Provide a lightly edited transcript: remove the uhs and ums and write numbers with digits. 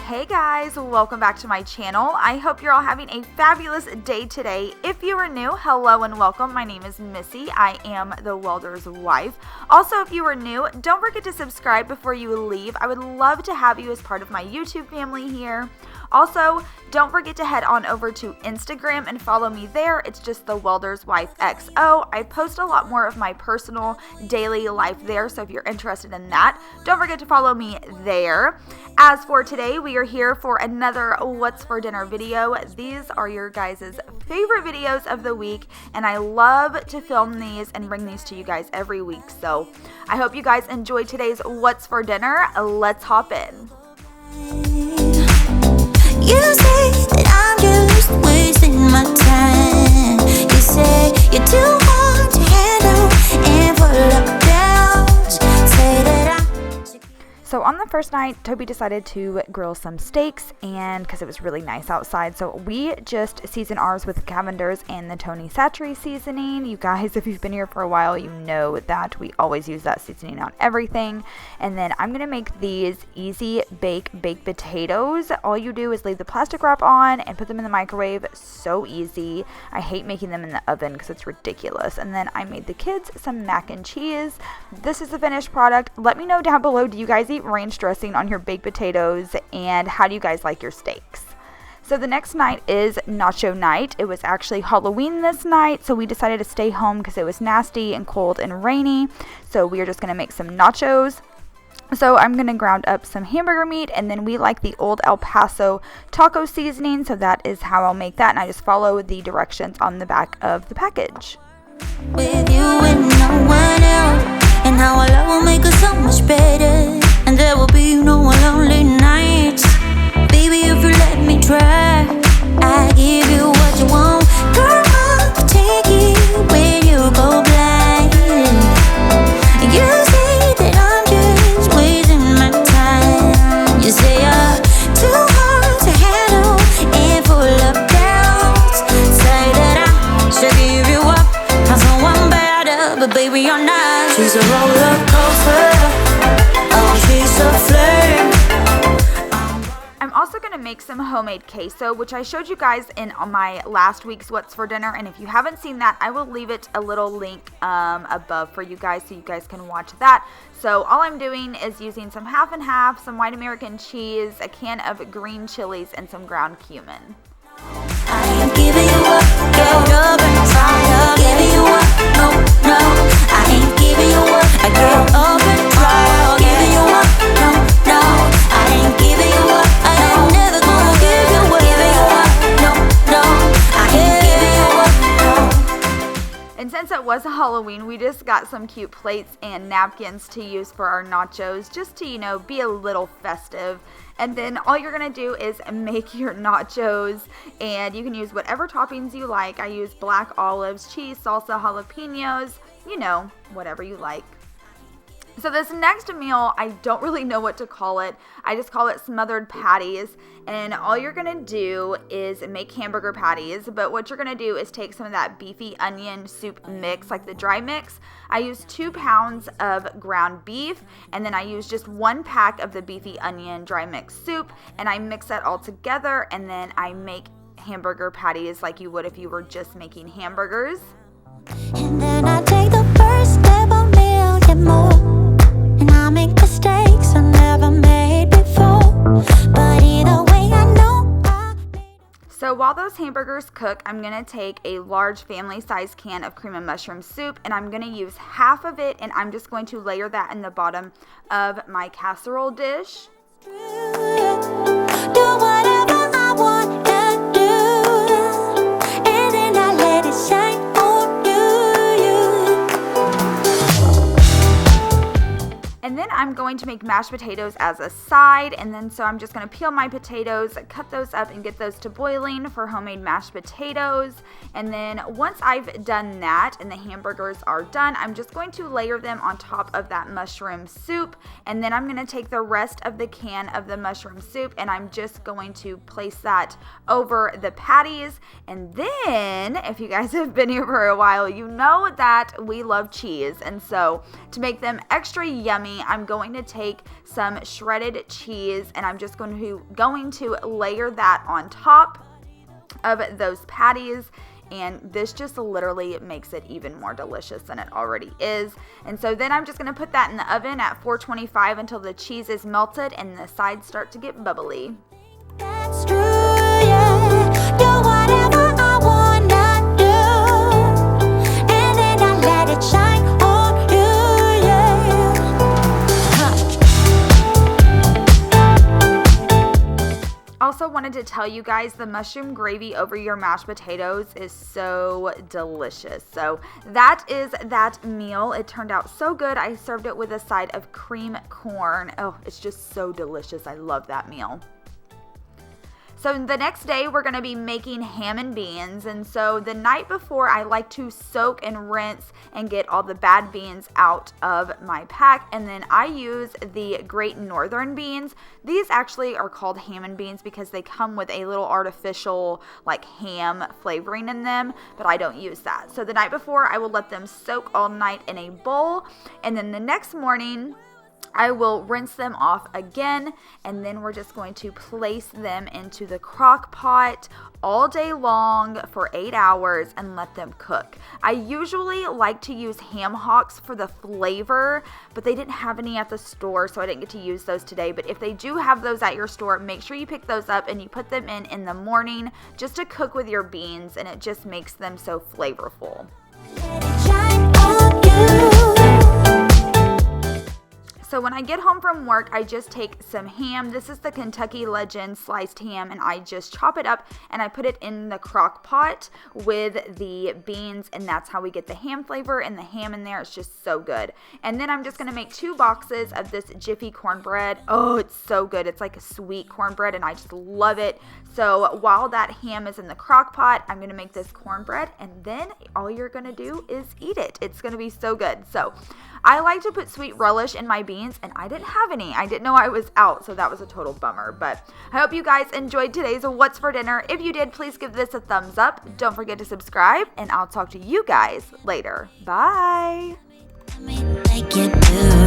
Hey guys, welcome back to my channel. I hope you're all having a fabulous day today. If you are new, hello and welcome. My name is Missy. I am the Welders' wife. Also, if you are new, don't forget to subscribe before you leave. I would love to have you as part of my YouTube family here. Also, don't forget to head on over to Instagram and follow me there. It's just the Welders' wife XO. I post a lot more of my personal daily life there, so if you're interested in that, don't forget to follow me there. As for today, we are here for another What's for Dinner video. These are your guys' favorite videos of the week, and I love to film these and bring these to you guys every week. So I hope you guys enjoy today's What's for Dinner. Let's hop in. You say that I'm just wasting my time. You say you're too hard to handle and full of doubts. Say that So on the first night, Toby decided to grill some steaks, and because it was really nice outside, so we just seasoned ours with Cavenders and the Chachere seasoning. You guys, if you've been here for a while, you know that we always use that seasoning on everything. And then I'm gonna make these easy baked potatoes. All you do is leave the plastic wrap on and put them in the microwave. So easy. I hate making them in the oven because it's ridiculous. And then I made the kids some mac and cheese. This is the finished product. Let me know down below, do you guys eat ranch dressing on your baked potatoes, and how do you guys like your steaks? So the next night is nacho night. It was actually Halloween this night, so we decided to stay home because it was nasty and cold and rainy. So we are just going to make some nachos. So I'm going to ground up some hamburger meat, and then we like the old El Paso taco seasoning, so that is how I'll make that, and I just follow the directions on the back of the package. with you and no one else, and how our love will make us so much better, and there will be no more lonely nights. Baby, if you let me try, I give you what you want. Girl, I'll take you where you go blind. You say that I'm just wasting my time. You say you're too hard to handle and full of doubts. Say that I should give you up, cause I'm better, but baby you're not. She's a roller coaster. Oh, she's a flame. I'm also going to make some homemade queso, which I showed you guys in my last week's What's for Dinner, and if you haven't seen that, I will leave it a little link above for you guys so you guys can watch that. So all I'm doing is using some half and half, some white American cheese, a can of green chilies, and some ground cumin. I ain't giving you up, get up and try up. Giving you up, no, no. I ain't giving you up, I get up and try up. Giving you up, no, no. I ain't giving you up, I ain't never gonna give you up. Giving you up, no, no. I ain't giving you up, no. And since it was Halloween, we just got some cute plates and napkins to use for our nachos, just to, you know, be a little festive. And then all you're going to do is make your nachos, and you can use whatever toppings you like. I use black olives, cheese, salsa, jalapenos, you know, whatever you like. So this next meal, I don't really know what to call it. I just call it Smothered Patties. And all you're going to do is make hamburger patties. But what you're going to do is take some of that beefy onion soup mix, like the dry mix. I use 2 pounds of ground beef. And then I use just 1 pack of the beefy onion dry mix soup. And I mix that all together. And then I make hamburger patties like you would if you were just making hamburgers. And then I take the first step a million more, and I make mistakes I never made before. But either way, I know I made. So while those hamburgers cook, I'm going to take a large family-sized can of cream and mushroom soup, and I'm going to use half of it, and I'm just going to layer that in the bottom of my casserole dish. Do whatever I want to do, and then I let it shine on you. And then I'm going to make mashed potatoes as a side, and then so I'm just going to peel my potatoes, cut those up, and get those to boiling for homemade mashed potatoes. And then once I've done that and the hamburgers are done, I'm just going to layer them on top of that mushroom soup, and then I'm going to take the rest of the can of the mushroom soup, and I'm just going to place that over the patties. And then, if you guys have been here for a while, you know that we love cheese, and so to make them extra yummy, I'm going to take some shredded cheese and I'm just going to layer that on top of those patties. And this just literally makes it even more delicious than it already is. And so then I'm just going to put that in the oven at 425 until the cheese is melted and the sides start to get bubbly. That's true, yeah. Do whatever I wanna do, and then I let it shine on you, yeah. Also wanted to tell you guys the mushroom gravy over your mashed potatoes is so delicious. So that is that meal. It turned out so good. I served it with a side of cream corn. Oh, it's just so delicious. I love that meal. So the next day, we're going to be making ham and beans. And so the night before, I like to soak and rinse and get all the bad beans out of my pack. And then I use the Great Northern beans. These actually are called ham and beans because they come with a little artificial like ham flavoring in them, but I don't use that. So the night before, I will let them soak all night in a bowl. And then the next morning, I will rinse them off again, and then we're just going to place them into the crock pot all day long for 8 hours and let them cook. I usually like to use ham hocks for the flavor, but they didn't have any at the store, so I didn't get to use those today. But if they do have those at your store, make sure you pick those up and you put them in the morning just to cook with your beans, and it just makes them so flavorful. Let it shine on you. So when I get home from work, I just take some ham. This is the Kentucky Legend sliced ham, and I just chop it up and I put it in the crock pot with the beans, and that's how we get the ham flavor and the ham in there. It's just so good. And then I'm just going to make 2 boxes of this Jiffy cornbread. Oh, it's so good. It's like a sweet cornbread, and I just love it. So while that ham is in the crock pot, I'm going to make this cornbread, and then all you're going to do is eat it. It's going to be so good. So I like to put sweet relish in my beans, and I didn't have any. I didn't know I was out, so that was a total bummer. But I hope you guys enjoyed today's What's for Dinner. If you did, please give this a thumbs up. Don't forget to subscribe, and I'll talk to you guys later. Bye. Make it do.